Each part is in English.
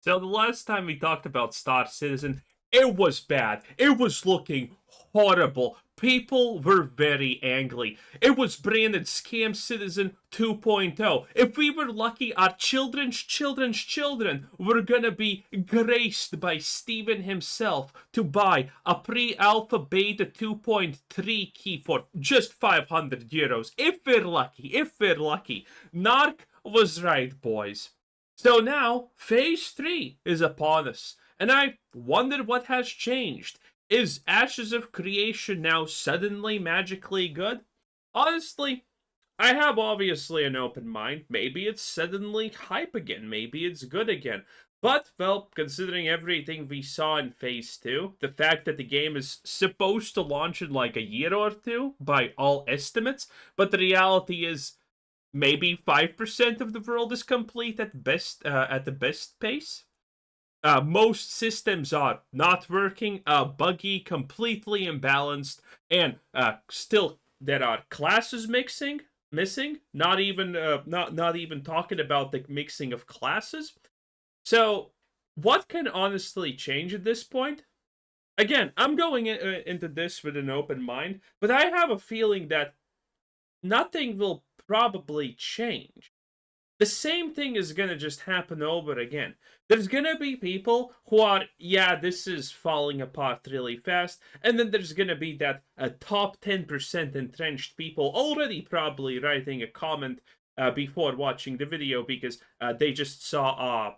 So the last time we talked about Star Citizen, it was bad. It was looking horrible. People were very angry. It was branded Scam Citizen 2.0. If we were lucky, our children's children were gonna be graced by Steven himself to buy a pre-alpha beta 2.3 key for just 500 euros. If we're lucky. Narc was right, boys. So now, Phase 3 is upon us, and I wonder what has changed. Is Ashes of Creation now suddenly magically good? Honestly, I have obviously an open mind. Maybe it's suddenly hype again, maybe it's good again. But, well, considering everything we saw in Phase 2, the fact that the game is supposed to launch in like a year or two, by all estimates, but the reality is maybe 5% of the world is complete at best, at the best pace. Most systems are not working, buggy, completely imbalanced, and still there are classes missing. Not even talking about the mixing of classes. So, what can honestly change at this point? Again, I'm going into this with an open mind, but I have a feeling that nothing will probably change. The same thing is gonna just happen over again. There's gonna be people who are, yeah, this is falling apart really fast, and then there's gonna be that top 10% entrenched people already probably writing a comment before watching the video because they just saw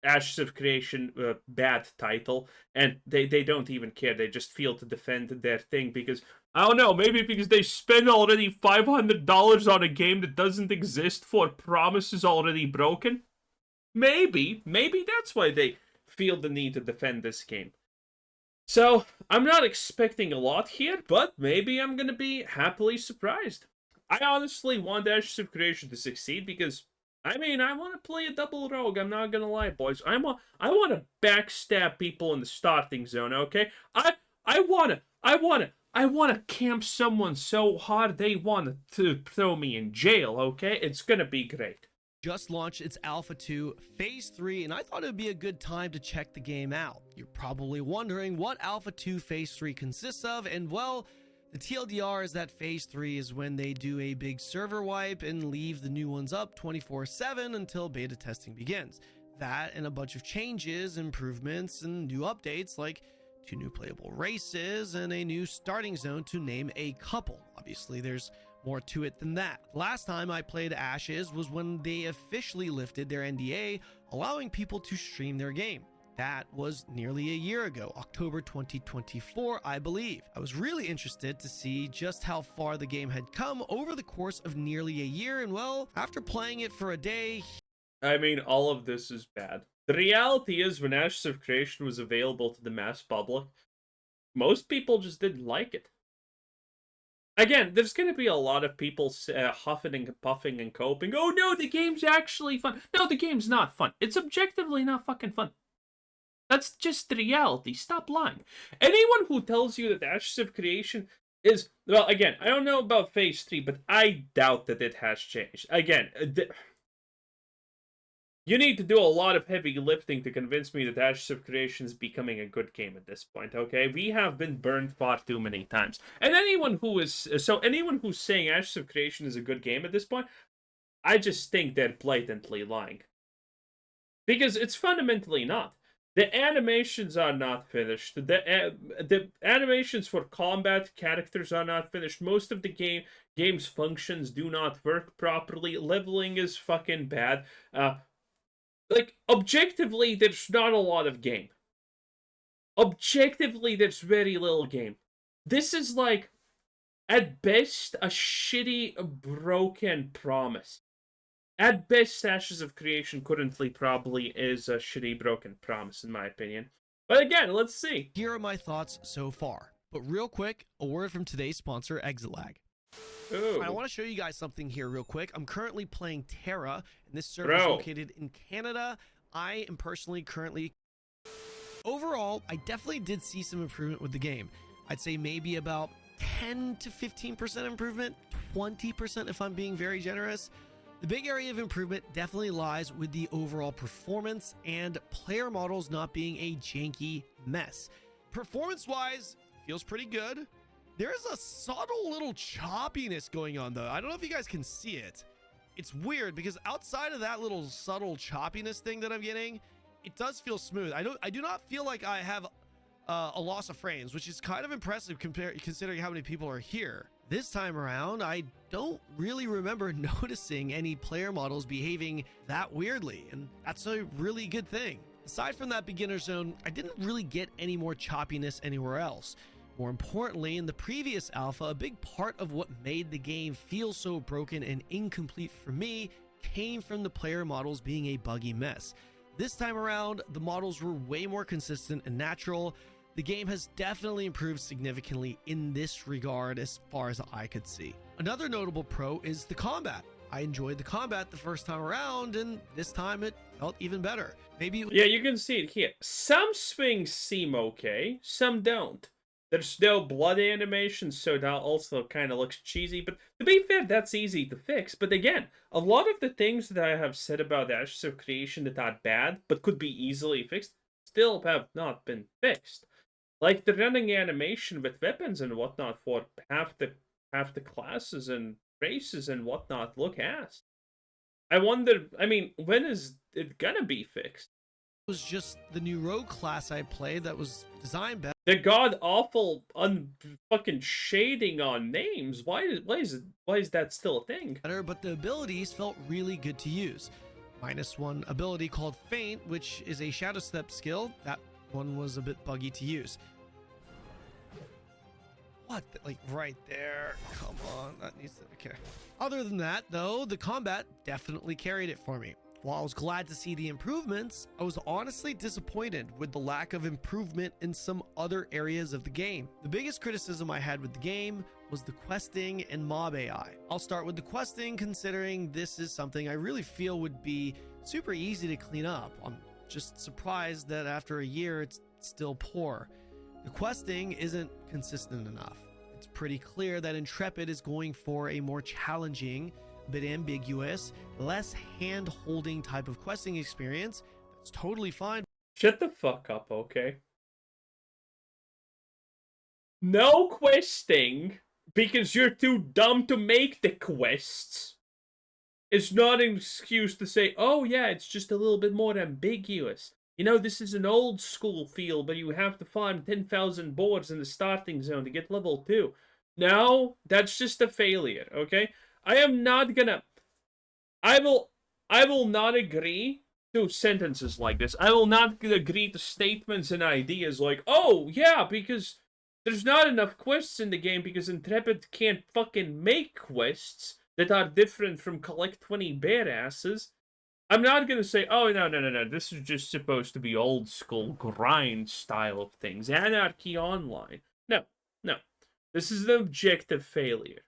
Ashes of Creation bad title, and they don't even care. They just feel to defend their thing because I don't know, maybe because they spent already $500 on a game that doesn't exist for promises already broken. Maybe that's why they feel the need to defend this game. So I'm not expecting a lot here, but maybe I'm gonna be happily surprised. I honestly want Ashes of Creation to succeed because I mean, I want to play a double rogue. I'm not gonna lie, boys. I want to backstab people in the starting zone. Okay, I wanna camp someone so hard they want to throw me in jail. Okay, it's gonna be great. Just launched its Alpha 2 Phase 3, and I thought it would be a good time to check the game out. You're probably wondering what Alpha 2 Phase 3 consists of, and well, the TLDR is that Phase 3 is when they do a big server wipe and leave the new ones up 24/7 until beta testing begins. That and a bunch of changes, improvements, and new updates like 2 new playable races and a new starting zone to name a couple. Obviously, there's more to it than that. Last time I played Ashes was when they officially lifted their NDA, allowing people to stream their game. That was nearly a year ago, October 2024, I believe. I was really interested to see just how far the game had come over the course of nearly a year, and well, after playing it for a day... I mean, all of this is bad. The reality is, when Ashes of Creation was available to the mass public, most people just didn't like it. Again, there's going to be a lot of people huffing and puffing and coping. Oh no, the game's actually fun. No, the game's not fun. It's objectively not fucking fun. That's just the reality. Stop lying. Anyone who tells you that Ashes of Creation is... Well, again, I don't know about Phase 3, but I doubt that it has changed. Again, you need to do a lot of heavy lifting to convince me that Ashes of Creation is becoming a good game at this point, okay? We have been burned far too many times. And anyone who's saying Ashes of Creation is a good game at this point, I just think they're blatantly lying. Because it's fundamentally not. The animations are not finished. The animations for combat characters are not finished. Most of the game's functions do not work properly. Leveling is fucking bad. Like, objectively, there's not a lot of game. Objectively, there's very little game. This is like, at best, a shitty, broken promise. At best, Ashes of Creation currently probably is a shitty, broken promise, in my opinion. But again, let's see. Here are my thoughts so far. But real quick, a word from today's sponsor, Exilag. I want to show you guys something here real quick. I'm currently playing Terra, and this server is located in Canada. I am personally currently... Overall, I definitely did see some improvement with the game. I'd say maybe about 10 to 15% improvement, 20% if I'm being very generous. The big area of improvement definitely lies with the overall performance and player models not being a janky mess. Performance-wise, feels pretty good. There is a subtle little choppiness going on though. I don't know if you guys can see it. It's weird because outside of that little subtle choppiness thing that I'm getting, it does feel smooth. I do not feel like I have a loss of frames, which is kind of impressive considering how many people are here. This time around, I don't really remember noticing any player models behaving that weirdly, and that's a really good thing. Aside from that beginner zone, I didn't really get any more choppiness anywhere else. More importantly, in the previous alpha, a big part of what made the game feel so broken and incomplete for me came from the player models being a buggy mess. This time around, the models were way more consistent and natural. The game has definitely improved significantly in this regard as far as I could see. Another notable pro is the combat. I enjoyed the combat the first time around, and this time it felt even better. Maybe... Yeah, you can see it here. Some swings seem okay, some don't. There's no blood animation, so that also kind of looks cheesy. But to be fair, that's easy to fix. But again, a lot of the things that I have said about Ashes of Creation that are bad, but could be easily fixed, still have not been fixed. Like the running animation with weapons and whatnot for half the classes and races and whatnot look ass. I wonder, I mean, when is it gonna be fixed? was just the new rogue class I played that was designed better. The god awful fucking shading on names. Why is that still a thing? But the abilities felt really good to use. -1 ability called Feint, which is a shadow step skill. That one was a bit buggy to use. What? Like right there. Come on. That needs to... Okay. Other than that, though, the combat definitely carried it for me. While I was glad to see the improvements, I was honestly disappointed with the lack of improvement in some other areas of the game. The biggest criticism I had with the game was the questing and mob AI. I'll start with the questing, considering this is something I really feel would be super easy to clean up. I'm just surprised that after a year it's still poor. The questing isn't consistent enough. It's pretty clear that Intrepid is going for a more challenging, a bit ambiguous, less hand-holding type of questing experience. That's totally fine. Shut the fuck up, okay? No questing because you're too dumb to make the quests. It's not an excuse to say, oh yeah, it's just a little bit more ambiguous. You know, this is an old school feel, but you have to farm 10,000 boards in the starting zone to get level 2. No, that's just a failure, okay? I am not gonna... I will not agree to sentences like this. I will not agree to statements and ideas like, oh, yeah, because there's not enough quests in the game because Intrepid can't fucking make quests that are different from collect 20 bear asses. I'm not gonna say, oh, no, this is just supposed to be old school grind style of things. Anarchy Online. No. This is an objective failure.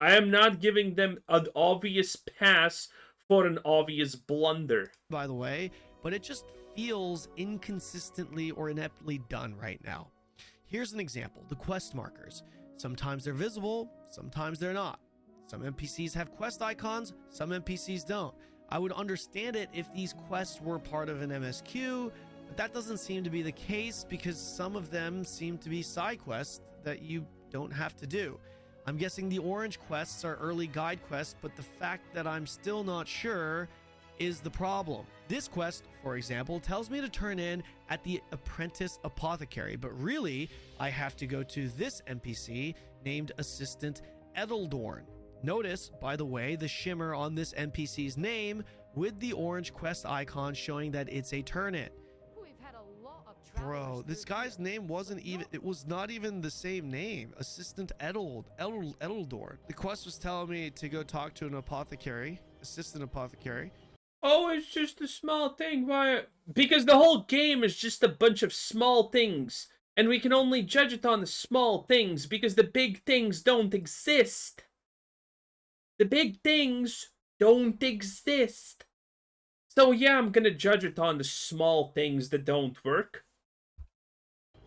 I am not giving them an obvious pass for an obvious blunder. By the way, but it just feels inconsistently or ineptly done right now. Here's an example, the quest markers. Sometimes they're visible, sometimes they're not. Some NPCs have quest icons, some NPCs don't. I would understand it if these quests were part of an MSQ, but that doesn't seem to be the case because some of them seem to be side quests that you don't have to do. I'm guessing the orange quests are early guide quests, but the fact that I'm still not sure is the problem. This quest, for example, tells me to turn in at the Apprentice Apothecary, but really, I have to go to this NPC named Assistant Edeldorn. Notice, by the way, the shimmer on this NPC's name with the orange quest icon showing that it's a turn-in. Bro, this guy's name wasn't even, it was not even the same name. Assistant Edeldorn. The quest was telling me to go talk to an apothecary, assistant apothecary. Oh, it's just a small thing. Why? Because the whole game is just a bunch of small things. And we can only judge it on the small things because the big things don't exist. The big things don't exist. So yeah, I'm gonna judge it on the small things that don't work.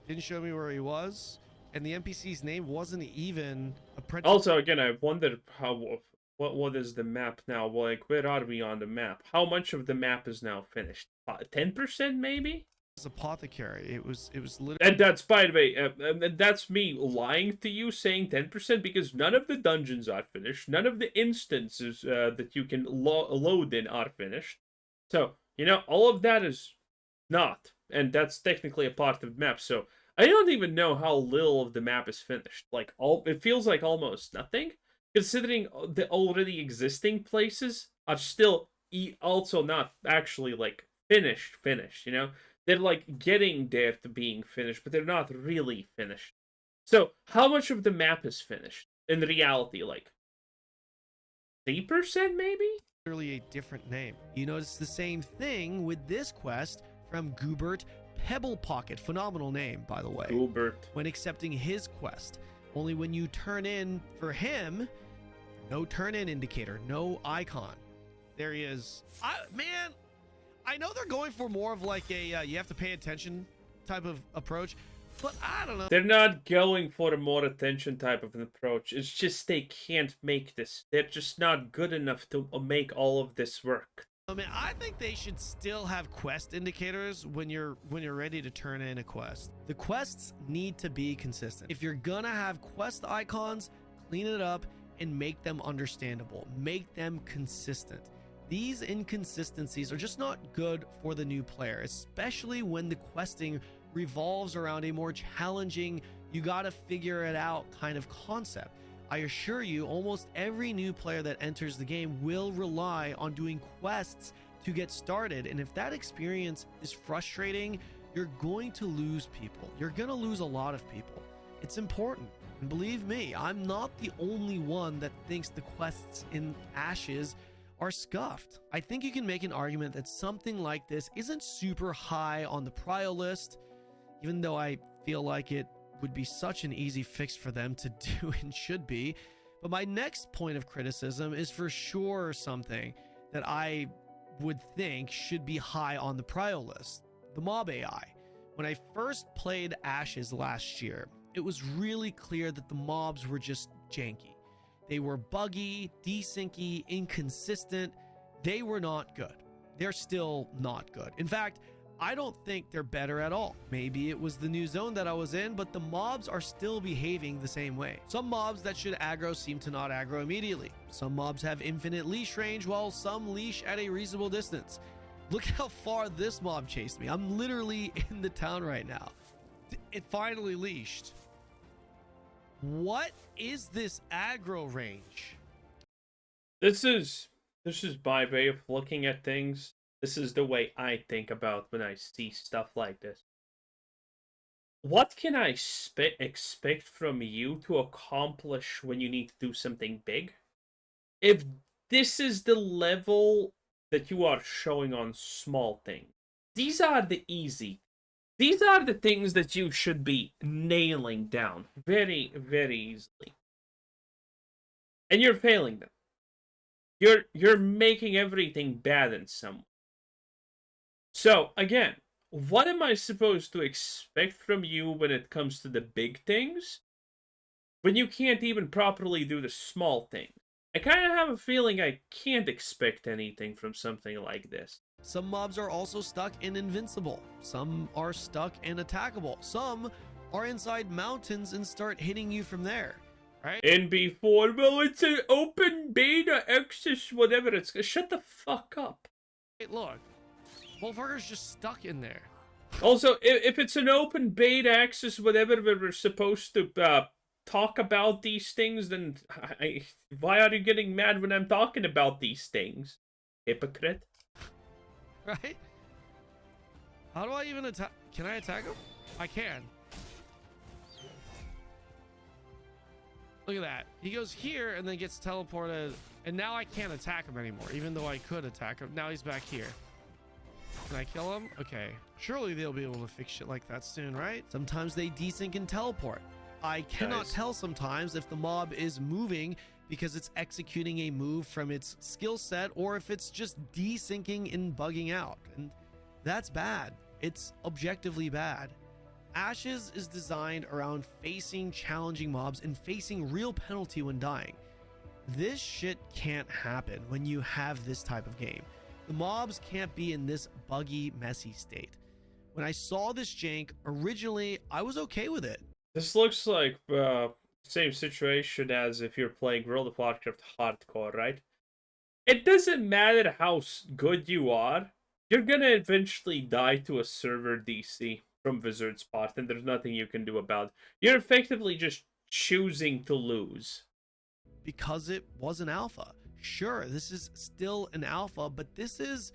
Didn't show me where he was, and the NPC's name wasn't even Apprentice. Also, again, I wondered how what is the map now? Like, where are we on the map? How much of the map is now finished? 10% maybe? Apothecary. It was literally. And that's, by the way, that's me lying to you saying 10% because none of the dungeons are finished. None of the instances that you can load in are finished. So, all of that is not. And that's technically a part of the map. So, I don't even know how little of the map is finished. Like, it feels like almost nothing, considering the already existing places are still also not actually, like, finished, They're like getting there to being finished, but they're not really finished. So, how much of the map is finished in reality? Like 3% maybe? Literally a different name. You notice the same thing with this quest from Goobert Pebble Pocket. Phenomenal name, by the way. Goobert. When accepting his quest, only when you turn in for him, no turn in indicator, no icon. There he is. Man, I know they're going for more of like a you have to pay attention type of approach, but I don't know. They're not going for a more attention type of an approach. It's just they can't make this. They're just not good enough to make all of this work. I mean, I think they should still have quest indicators when you're ready to turn in a quest. The quests need to be consistent. If you're gonna have quest icons, clean it up and make them understandable. Make them consistent. These inconsistencies are just not good for the new player, especially when the questing revolves around a more challenging, you gotta figure it out kind of concept. I assure you, almost every new player that enters the game will rely on doing quests to get started. And if that experience is frustrating, you're going to lose people. You're gonna lose a lot of people. It's important. And believe me, I'm not the only one that thinks the quests in Ashes are scuffed. I think you can make an argument that something like this isn't super high on the prio list, even though I feel like it would be such an easy fix for them to do and should be. But my next point of criticism is for sure something that I would think should be high on the prio list: the mob AI. When I first played Ashes last year, it was really clear that the mobs were just janky. They were buggy, desyncy, inconsistent. They were not good. They're still not good. In fact, I don't think they're better at all. Maybe it was the new zone that I was in, but the mobs are still behaving the same way. Some mobs that should aggro seem to not aggro immediately. Some mobs have infinite leash range, while some leash at a reasonable distance. Look how far this mob chased me. I'm literally in the town right now. It finally leashed. What is this aggro range? This is my way of looking at things. This is the way I think about when I see stuff like this. What can I expect from you to accomplish when you need to do something big? If this is the level that you are showing on small things, these are the easy. These are the things that you should be nailing down very, very easily. And you're failing them. You're making everything bad in some way. So, again, what am I supposed to expect from you when it comes to the big things, when you can't even properly do the small things? I kind of have a feeling I can't expect anything from something like this. Some mobs are also stuck in invincible. Some are stuck in attackable. Some are inside mountains and start hitting you from there, right? And before, well, it's an open beta access, whatever it's... Shut the fuck up. Hey, look. Motherfucker's just stuck in there. Also, if it's an open beta access, whatever, we're supposed to talk about these things, then why are you getting mad when I'm talking about these things? Hypocrite. Right? How do I even attack? Can I attack him? I can. Look at that. He goes here and then gets teleported, and now I can't attack him anymore, even though I could attack him. Now he's back here. Can I kill him? Okay. Surely they'll be able to fix shit like that soon, right? Sometimes they desync and teleport. I cannot tell sometimes if the mob is moving because it's executing a move from its skill set, or if it's just desyncing and bugging out. And that's bad. It's objectively bad. Ashes is designed around facing challenging mobs and facing real penalty when dying. This shit can't happen when you have this type of game. The mobs can't be in this buggy, messy state. When I saw this jank, originally, I was okay with it. This looks like same situation as if you're playing World of Warcraft hardcore, right? It doesn't matter how good you are, you're gonna eventually die to a server DC from Wizard's part, and there's nothing you can do about it. You're effectively just choosing to lose. Because it was an alpha. Sure, this is still an alpha, but this is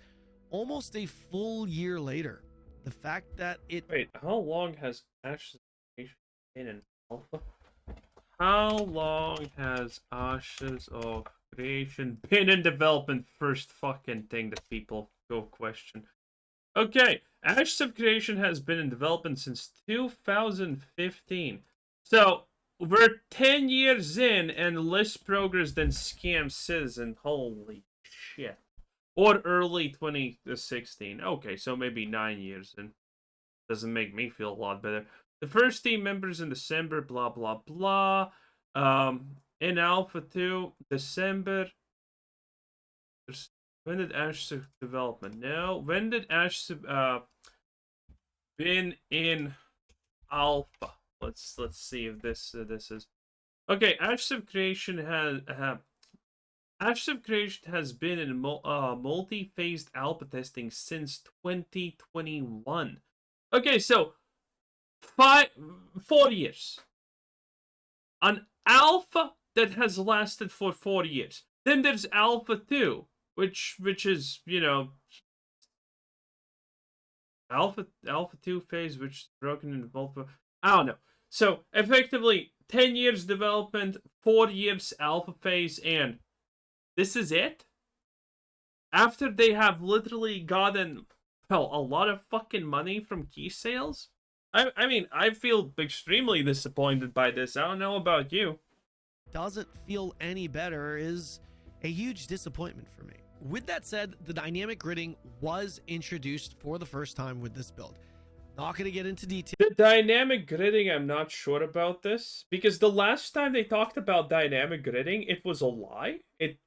almost a full year later. The fact that it... Wait, how long has Ashes of Creation been in alpha? How long has Ashes of Creation been in development? First fucking thing that people go question. Okay, Ashes of Creation has been in development since 2015. So, we're 10 years in and less progress than Scam Citizen. Holy shit. Or early 2016. Okay, so maybe 9 years in. Doesn't make me feel a lot better. The first team members in December, blah, blah, blah. In Alpha 2, December. When did Ashes of Development? No. When did Ashes of, been in Alpha? Let's see if this is... Okay, Ashes of Creation has been in multi-phased alpha testing since 2021. Okay, so 4 years. An alpha that has lasted for 4 years. Then there's Alpha 2, which is, you know, Alpha 2 phase, which is broken into multiple... I don't know. So, effectively, 10 years development, 4 years alpha phase, and this is it? After they have literally gotten, well, a lot of fucking money from key sales? I mean, I feel extremely disappointed by this. I don't know about you. Doesn't feel any better is a huge disappointment for me. With that said, the dynamic gridding was introduced for the first time with this build. Not going to get into detail. The dynamic gridding, I'm not sure about this. Because the last time they talked about dynamic gridding, it was a lie. It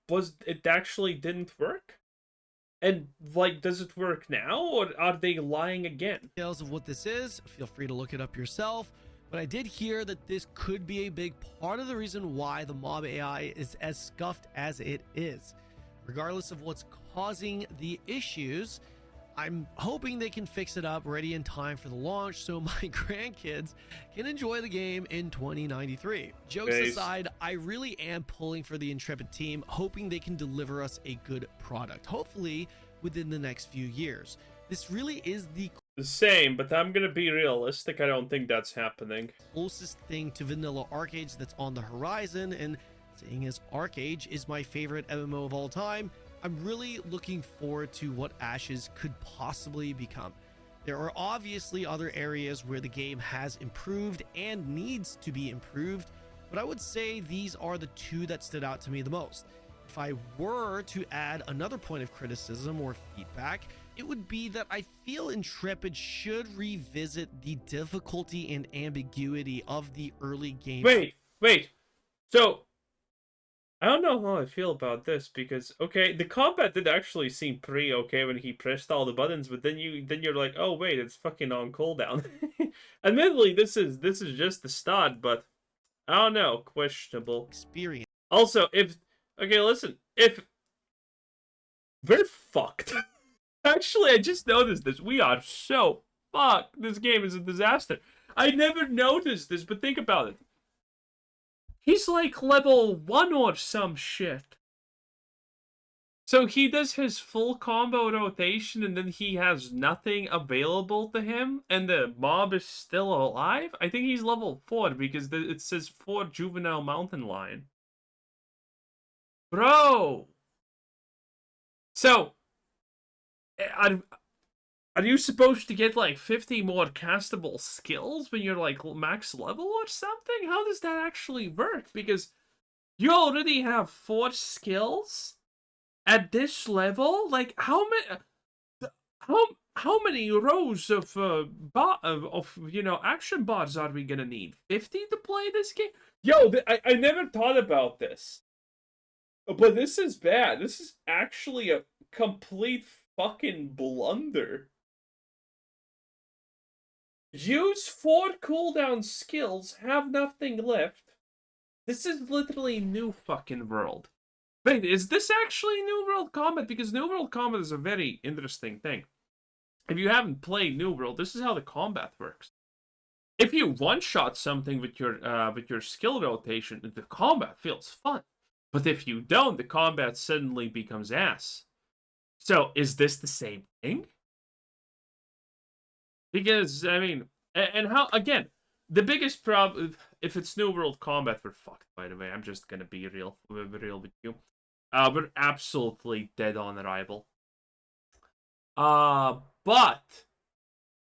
actually didn't work. And, like, does it work now? Or are they lying again? Details of what this is, feel free to look it up yourself. But I did hear that this could be a big part of the reason why the mob AI is as scuffed as it is. Regardless of what's causing the issues, I'm hoping they can fix it up ready in time for the launch so my grandkids can enjoy the game in 2093. Jokes aside, I really am pulling for the Intrepid team, hoping they can deliver us a good product, hopefully within the next few years. This really is the same, but I'm gonna be realistic. I don't think that's happening. Closest thing to vanilla ArcAge that's on the horizon, and seeing as ArcAge is my favorite MMO of all time, I'm really looking forward to what Ashes could possibly become. There are obviously other areas where the game has improved and needs to be improved, but I would say these are the two that stood out to me the most. If I were to add another point of criticism or feedback, it would be that I feel Intrepid should revisit the difficulty and ambiguity of the early game. Wait. So, I don't know how I feel about this because, okay, the combat did actually seem pretty okay when he pressed all the buttons, but then you're like, oh wait, it's fucking on cooldown. Admittedly, this is just the start, but I don't know, questionable Experience. Also, if we're fucked. Actually, I just noticed this. We are so fucked. This game is a disaster. I never noticed this, but think about it. He's like level 1 or some shit. So he does his full combo rotation and then he has nothing available to him and the mob is still alive? I think he's level 4 because it says 4 juvenile mountain lion. Bro! So, are you supposed to get like 50 more castable skills when you're like max level or something? How does that actually work? Because you already have 4 skills at this level. Like how many rows of action bars are we gonna need? 50 to play this game? Yo, I never thought about this. But this is bad. This is actually a complete fucking blunder. Use 4 cooldown skills, have nothing left. This is literally New fucking World. Wait, is this actually New World Combat? Because New World Combat is a very interesting thing. If you haven't played New World, this is how the combat works. If you one-shot something with your skill rotation, the combat feels fun. But if you don't, the combat suddenly becomes ass. So, is this the same thing? Because, I mean, and how, again, the biggest problem, if it's New World Combat, we're fucked, by the way. I'm just gonna be real with you. We're absolutely dead on arrival. But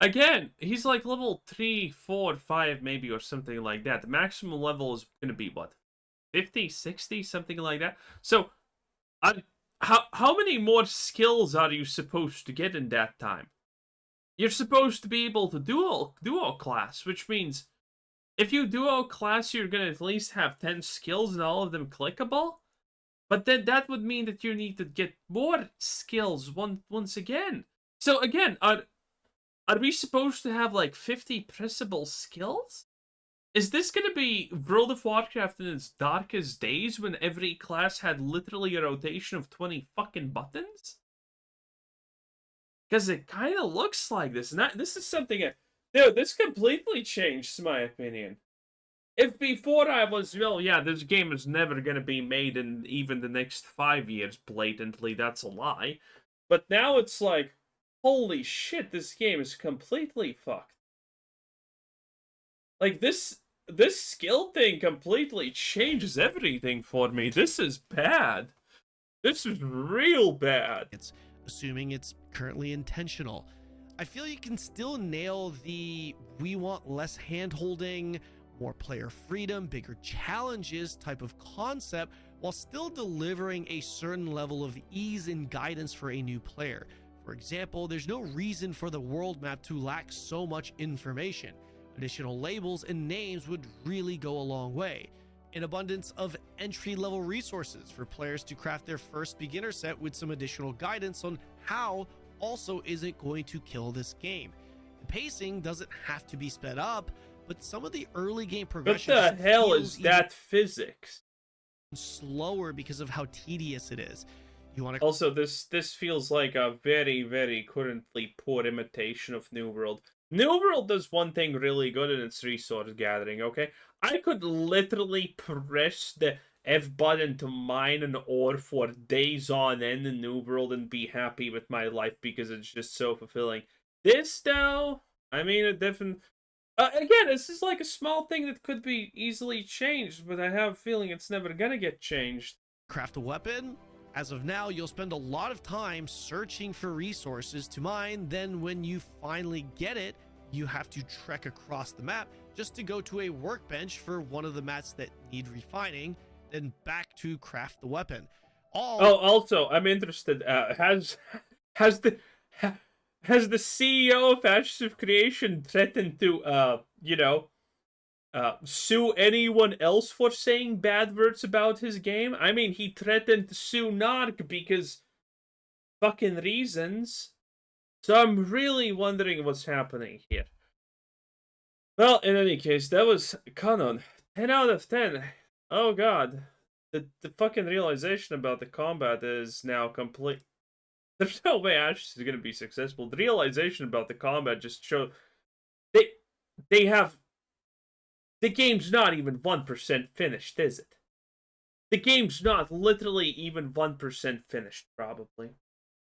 again, he's like level 3, 4, 5 maybe, or something like that. The maximum level is gonna be what? 50, 60, something like that. So, how many more skills are you supposed to get in that time? You're supposed to be able to duo class, which means if you duo class, you're gonna at least have 10 skills and all of them clickable. But then that would mean that you need to get more skills once again. So again, are we supposed to have like 50 pressable skills? Is this gonna be World of Warcraft in its darkest days when every class had literally a rotation of 20 fucking buttons? Because it kind of looks like this. And this is something... Dude, this completely changed my opinion. If before I was, well, yeah, this game is never going to be made in even the next 5 years, blatantly, that's a lie. But now it's like, holy shit, this game is completely fucked. Like, this skill thing completely changes everything for me. This is bad. This is real bad. It's assuming it's currently intentional. I feel you can still nail the we want less hand-holding, more player freedom, bigger challenges type of concept while still delivering a certain level of ease and guidance for a new player. For example, there's no reason for the world map to lack so much information. Additional labels and names would really go a long way. An abundance of entry-level resources for players to craft their first beginner set with some additional guidance on how also isn't going to kill this game. The pacing doesn't have to be sped up, but some of the early game progression... What the hell is that physics? Slower because of how tedious it is. You want to... Also, this feels like a very, very currently poor imitation of New World. New World does one thing really good in its resource gathering, okay? I could literally press the F button to mine an ore for days on end in New World and be happy with my life because it's just so fulfilling. This, though, I mean, a different... again, this is like a small thing that could be easily changed, but I have a feeling it's never gonna get changed. Craft a weapon? As of now, you'll spend a lot of time searching for resources to mine, then when you finally get it, you have to trek across the map just to go to a workbench for one of the mats that need refining, then back to craft the weapon. Also, I'm interested, has the CEO of Ashes of Creation threatened to, sue anyone else for saying bad words about his game? I mean, he threatened to sue Narc because fucking reasons. So I'm really wondering what's happening here. Well, in any case, that was Canon. 10 out of 10. Oh god. The fucking realization about the combat is now complete. There's no way Ashes is gonna be successful. The realization about the combat just showed... They have... The game's not even 1% finished, is it? The game's not literally even 1% finished, probably.